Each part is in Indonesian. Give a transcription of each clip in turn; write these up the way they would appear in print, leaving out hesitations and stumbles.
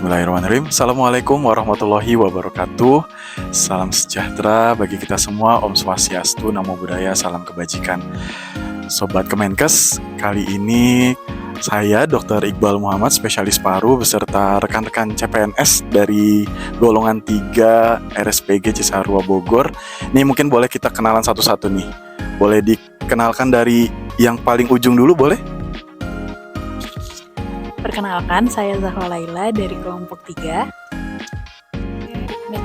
Bismillahirrahmanirrahim. Assalamualaikum warahmatullahi wabarakatuh. Salam sejahtera bagi kita semua. Om Swastiastu, Namo Buddhaya, salam kebajikan. Sobat Kemenkes, kali ini saya Dr. Iqbal Muhammad, spesialis paru beserta rekan-rekan CPNS dari golongan 3 RSPG Cisarua Bogor. Nih mungkin boleh kita kenalan satu-satu nih. Boleh dikenalkan dari yang paling ujung dulu, boleh? Perkenalkan, saya Zahra Laila dari kelompok 3.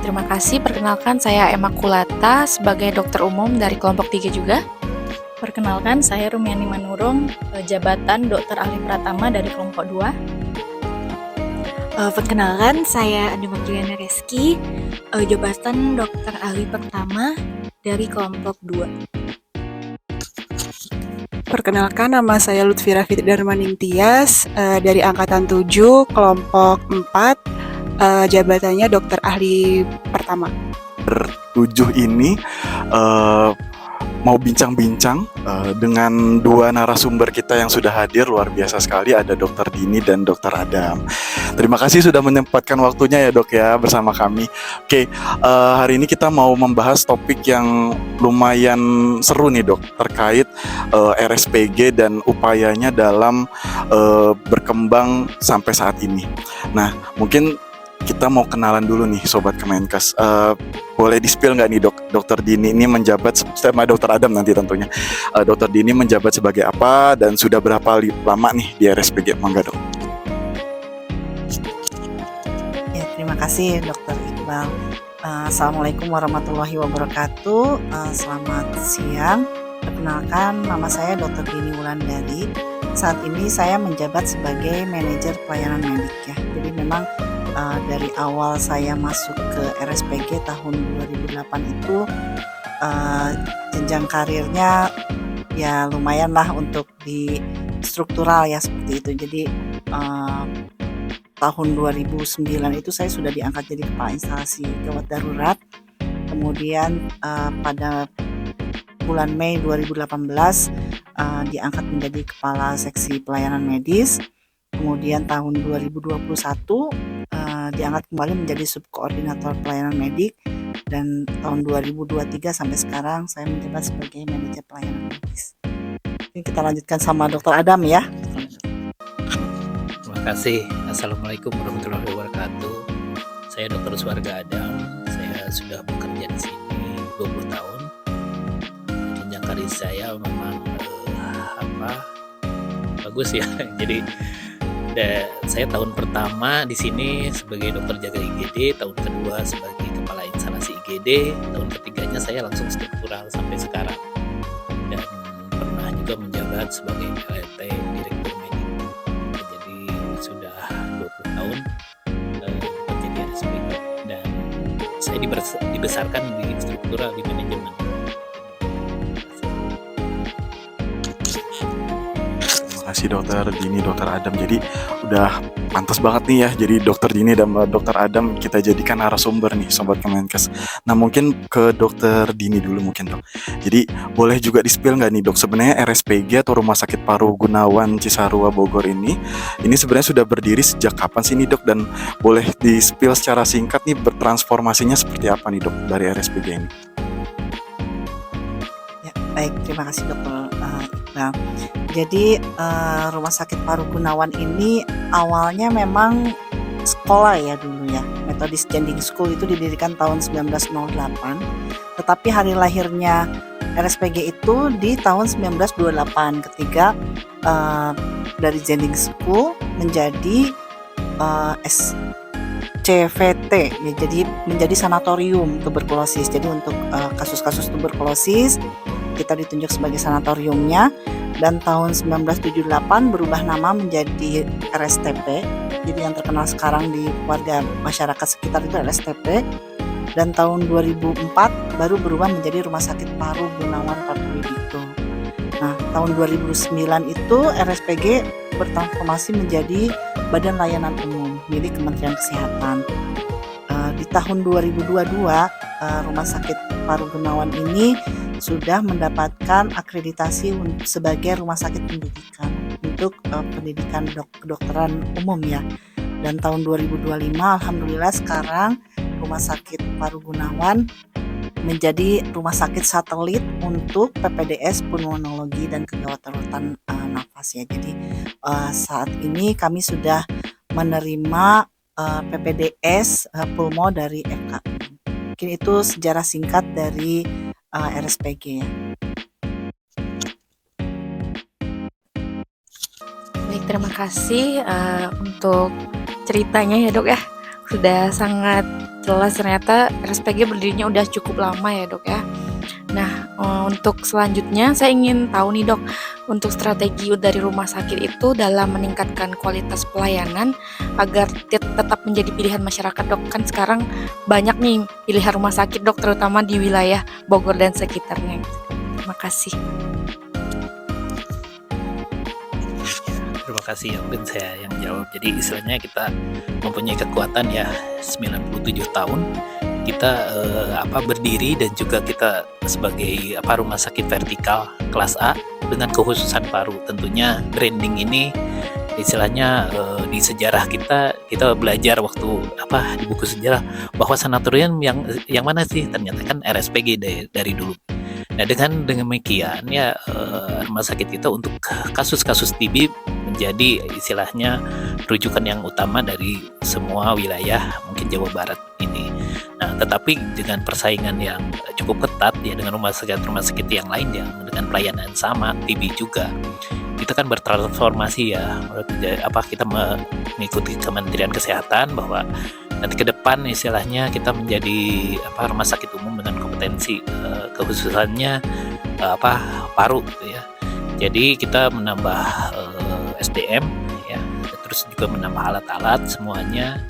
Terima kasih. Perkenalkan, saya Emma Kulata sebagai dokter umum dari kelompok 3 juga. Perkenalkan, saya Rumiani Manurung, jabatan dokter ahli pratama dari kelompok 2. Perkenalkan, saya Andi Magdalena Reski, jabatan dokter ahli pertama dari kelompok 2. Perkenalkan, nama saya Lutfira Fitri Darmaning Tias, dari Angkatan 7, kelompok 4, jabatannya dokter ahli pertama. 7 ini mau bincang-bincang dengan dua narasumber kita yang sudah hadir, luar biasa sekali, ada Dr. Dini dan Dr. Adam. Terima kasih sudah menyempatkan waktunya ya dok ya bersama kami. Oke, hari ini kita mau membahas topik yang lumayan seru nih dok, terkait RSPG dan upayanya dalam berkembang sampai saat ini. Nah, mungkin kita mau kenalan dulu nih Sobat Kemenkes. Boleh di-spill nggak nih Dokter Dini ini menjabat sama Dokter Adam nanti tentunya. Dokter Dini menjabat sebagai apa dan sudah berapa lama nih di RSPG? Mangga dok. Ya, terima kasih Dokter Iqbal. Assalamualaikum warahmatullahi wabarakatuh. Selamat siang. Perkenalkan, nama saya Dr. Dini Wulandari. Saat ini saya menjabat sebagai manajer pelayanan medik ya. Jadi memang dari awal saya masuk ke RSPG tahun 2008 itu jenjang karirnya ya lumayan lah untuk di struktural ya seperti itu. Jadi tahun 2009 itu saya sudah diangkat jadi kepala instalasi gawat darurat. Kemudian pada bulan Mei 2018 diangkat menjadi kepala seksi pelayanan medis. Kemudian tahun 2021 diangkat kembali menjadi subkoordinator pelayanan medik, dan tahun 2023 sampai sekarang saya menjabat sebagai manajer pelayanan medis. Ini kita lanjutkan sama Dr. Adam ya. Terima kasih. Assalamualaikum warahmatullahi wabarakatuh. Saya Dr. Suarga Adam. Saya sudah bekerja di sini 20 tahun. Jenjang karir saya memang bagus ya. Jadi saya tahun pertama di sini sebagai dokter jaga IGD, tahun kedua sebagai kepala instalasi IGD, tahun ketiganya saya langsung struktural sampai sekarang, dan pernah juga menjabat sebagai PLT direktur medik. Jadi sudah 20 tahun bekerja di RSPG, dan saya dibesarkan di struktural di manajemen. Terima kasih Dokter Dini, Dokter Adam. Jadi udah pantas banget nih ya. Jadi Dokter Dini dan Dokter Adam kita jadikan narasumber nih Sobat Kemenkes. Nah mungkin ke Dokter Dini dulu mungkin dok. Jadi boleh juga di-spill nggak nih dok, sebenarnya RSPG atau Rumah Sakit Paru Gunawan Cisarua Bogor ini sebenarnya sudah berdiri sejak kapan sih nih dok, dan boleh di-spill secara singkat nih bertransformasinya seperti apa nih dok dari RSPG ini? Ya, baik, terima kasih Dokter Iqbal. Jadi Rumah Sakit Paru Gunawan ini awalnya memang sekolah ya dulu ya. Methodist Standing School itu didirikan tahun 1908. Tetapi hari lahirnya RSPG itu di tahun 1928 ketika dari Standing School menjadi SCVT ya, jadi menjadi sanatorium tuberkulosis. Jadi untuk kasus-kasus tuberkulosis kita ditunjuk sebagai sanatoriumnya, dan tahun 1978 berubah nama menjadi RSTP. Jadi yang terkenal sekarang di warga masyarakat sekitar itu RSTP, dan tahun 2004 baru berubah menjadi Rumah Sakit Paru Gunawan Patuwidito. Nah, tahun 2009 itu RSPG bertransformasi menjadi Badan Layanan Umum milik Kementerian Kesehatan. Di tahun 2022 Rumah Sakit Paru Gunawan ini sudah mendapatkan akreditasi sebagai rumah sakit pendidikan untuk pendidikan kedokteran umum ya. Dan tahun 2025 alhamdulillah sekarang Rumah Sakit Paru Gunawan menjadi rumah sakit satelit untuk PPDS pulmonologi dan kegawat-daruratan nafas ya. Jadi saat ini kami sudah menerima PPDS pulmo dari FKU. Mungkin itu sejarah singkat dari RSPG ya. Baik, terima kasih untuk ceritanya ya dok ya. Sudah sangat jelas, ternyata RSPG berdirinya udah cukup lama ya dok ya. Nah, untuk selanjutnya saya ingin tahu nih dok, untuk strategi dari rumah sakit itu dalam meningkatkan kualitas pelayanan agar tetap menjadi pilihan masyarakat dok. Kan sekarang banyak nih pilihan rumah sakit dok, terutama di wilayah Bogor dan sekitarnya. Terima kasih. Terima kasih ya, mungkin saya yang jawab. Jadi istilahnya kita mempunyai kekuatan ya 97 tahun kita berdiri, dan juga kita sebagai rumah sakit vertikal kelas A dengan kekhususan paru. Tentunya branding ini istilahnya di sejarah kita belajar waktu di buku sejarah bahwa sanatorium yang mana sih, ternyata kan RSPG dari dulu. Nah, dengan demikian ya rumah sakit kita untuk kasus-kasus TB menjadi istilahnya rujukan yang utama dari semua wilayah mungkin Jawa Barat ini. Nah, tetapi dengan persaingan yang cukup ketat ya dengan rumah sakit yang lain yang dengan pelayanan sama TB juga, kita kan bertransformasi ya. Kita mengikuti Kementerian Kesehatan bahwa nanti ke depan istilahnya kita menjadi rumah sakit umum dengan kompetensi kekhususannya paru gitu ya. Jadi kita menambah SDM ya, terus juga menambah alat-alat semuanya,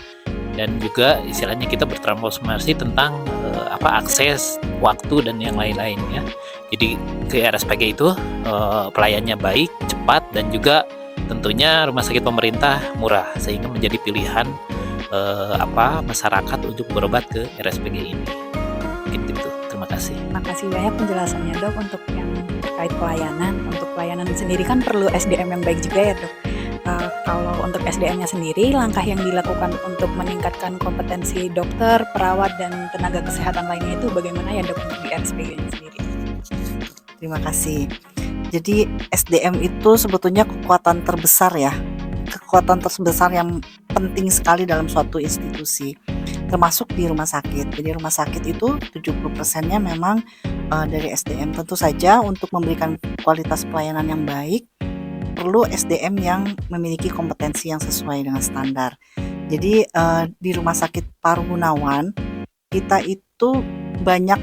dan juga istilahnya kita bertransformasi tentang akses, waktu dan yang lain-lain ya. Jadi ke RSPG itu pelayannya baik, cepat, dan juga tentunya rumah sakit pemerintah murah, sehingga menjadi pilihan masyarakat untuk berobat ke RSPG ini. Mungkin gitu. Terima kasih. Terima kasih banyak penjelasannya dok untuk yang terkait pelayanan. Untuk pelayanan sendiri kan perlu SDM yang baik juga ya dok. Kalau untuk SDM-nya sendiri, langkah yang dilakukan untuk meningkatkan kompetensi dokter, perawat, dan tenaga kesehatan lainnya itu bagaimana ya dok untuk di RSPG sendiri? Terima kasih. Jadi SDM itu sebetulnya kekuatan terbesar ya. Kekuatan terbesar yang penting sekali dalam suatu institusi, termasuk di rumah sakit. Jadi rumah sakit itu 70%-nya memang dari SDM. Tentu saja untuk memberikan kualitas pelayanan yang baik, perlu SDM yang memiliki kompetensi yang sesuai dengan standar. Jadi di Rumah Sakit Paru Gunawan, kita itu banyak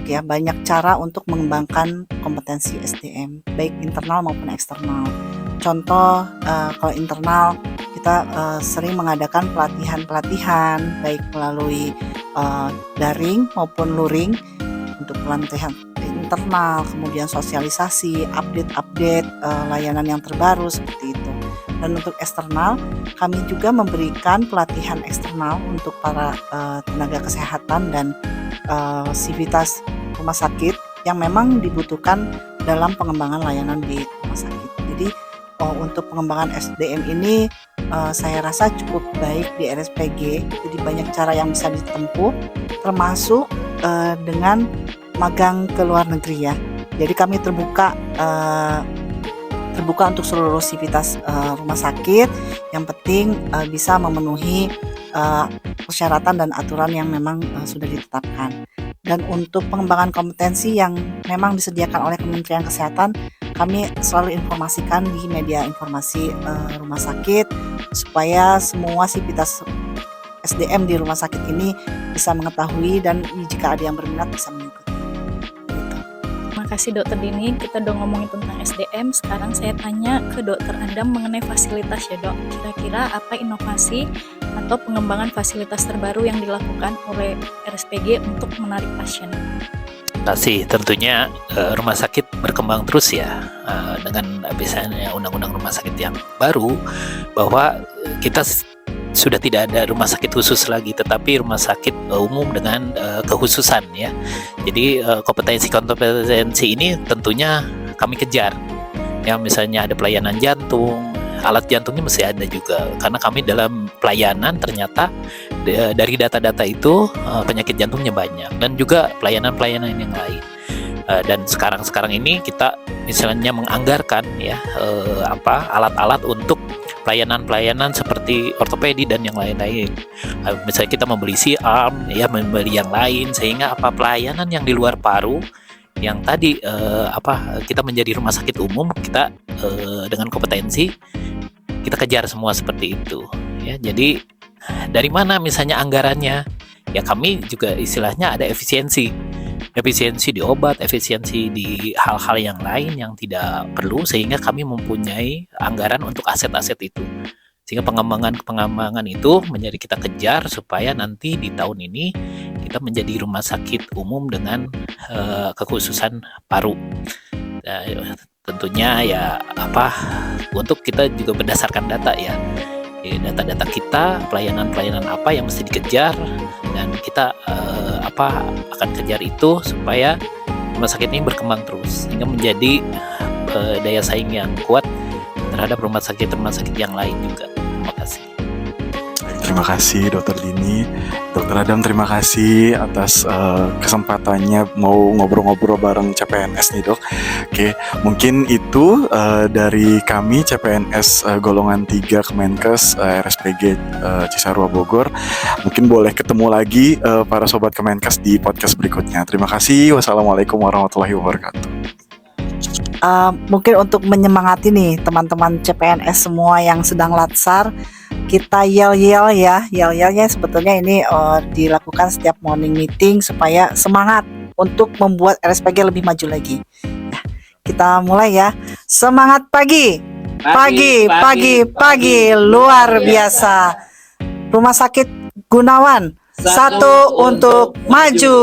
cara untuk mengembangkan kompetensi SDM, baik internal maupun eksternal. Contoh, kalau internal, kita sering mengadakan pelatihan-pelatihan, baik melalui daring maupun luring untuk pelatihan internal, kemudian sosialisasi, update layanan yang terbaru seperti itu. Dan untuk eksternal, kami juga memberikan pelatihan eksternal untuk para tenaga kesehatan dan sivitas rumah sakit yang memang dibutuhkan dalam pengembangan layanan di rumah sakit. Jadi untuk pengembangan SDM ini saya rasa cukup baik di RSPG. Jadi banyak cara yang bisa ditempuh, termasuk dengan magang ke luar negeri ya. Jadi kami terbuka untuk seluruh sivitas rumah sakit. Yang penting bisa memenuhi persyaratan dan aturan yang memang sudah ditetapkan. Dan untuk pengembangan kompetensi yang memang disediakan oleh Kementerian Kesehatan, kami selalu informasikan di media informasi rumah sakit supaya semua sivitas SDM di rumah sakit ini bisa mengetahui, dan jika ada yang berminat bisa mengikuti. Terima kasih Dokter Dini, kita udah ngomongin tentang SDM. Sekarang saya tanya ke Dokter Adam mengenai fasilitas ya dok. Kira-kira apa inovasi atau pengembangan fasilitas terbaru yang dilakukan oleh RSPG untuk menarik pasien? Terima tentunya rumah sakit berkembang terus ya dengan biasanya undang-undang rumah sakit yang baru, bahwa kita sudah tidak ada rumah sakit khusus lagi, tetapi rumah sakit umum dengan kekhususan ya. Jadi kompetensi ini tentunya kami kejar. Ya, misalnya ada pelayanan jantung, alat jantungnya mesti ada juga, karena kami dalam pelayanan ternyata dari data-data itu penyakit jantungnya banyak, dan juga pelayanan-pelayanan yang lain. Dan sekarang ini kita misalnya menganggarkan ya alat-alat untuk pelayanan-pelayanan seperti ortopedi dan yang lain-lain. Misalnya kita membeli C-arm, ya membeli yang lain, sehingga pelayanan yang di luar paru yang tadi kita menjadi rumah sakit umum, kita dengan kompetensi kita kejar semua seperti itu. Ya, jadi dari mana misalnya anggarannya? Ya kami juga istilahnya ada efisiensi di obat, efisiensi di hal-hal yang lain yang tidak perlu, sehingga kami mempunyai anggaran untuk aset-aset itu. Sehingga pengembangan itu menjadi kita kejar supaya nanti di tahun ini kita menjadi rumah sakit umum dengan kekhususan paru. Tentunya ya untuk kita juga berdasarkan data ya. Data-data kita, pelayanan-pelayanan apa yang mesti dikejar, dan kita akan kejar itu supaya rumah sakit ini berkembang terus sehingga menjadi daya saing yang kuat terhadap rumah sakit yang lain juga. Terima kasih. Terima kasih Dokter Dini. Dokter Adam, terima kasih atas kesempatannya mau ngobrol-ngobrol bareng CPNS nih Dok. Oke, mungkin itu dari kami CPNS golongan 3 Kemenkes RSPG Cisarua Bogor. Mungkin boleh ketemu lagi para sobat Kemenkes di podcast berikutnya. Terima kasih. Wassalamualaikum warahmatullahi wabarakatuh. Mungkin untuk menyemangati nih teman-teman CPNS semua yang sedang latsar, kita yel-yelnya sebetulnya ini dilakukan setiap morning meeting supaya semangat untuk membuat RSPG lebih maju lagi. Nah, kita mulai ya. Semangat pagi luar biasa. Rumah Sakit Gunawan, satu untuk maju.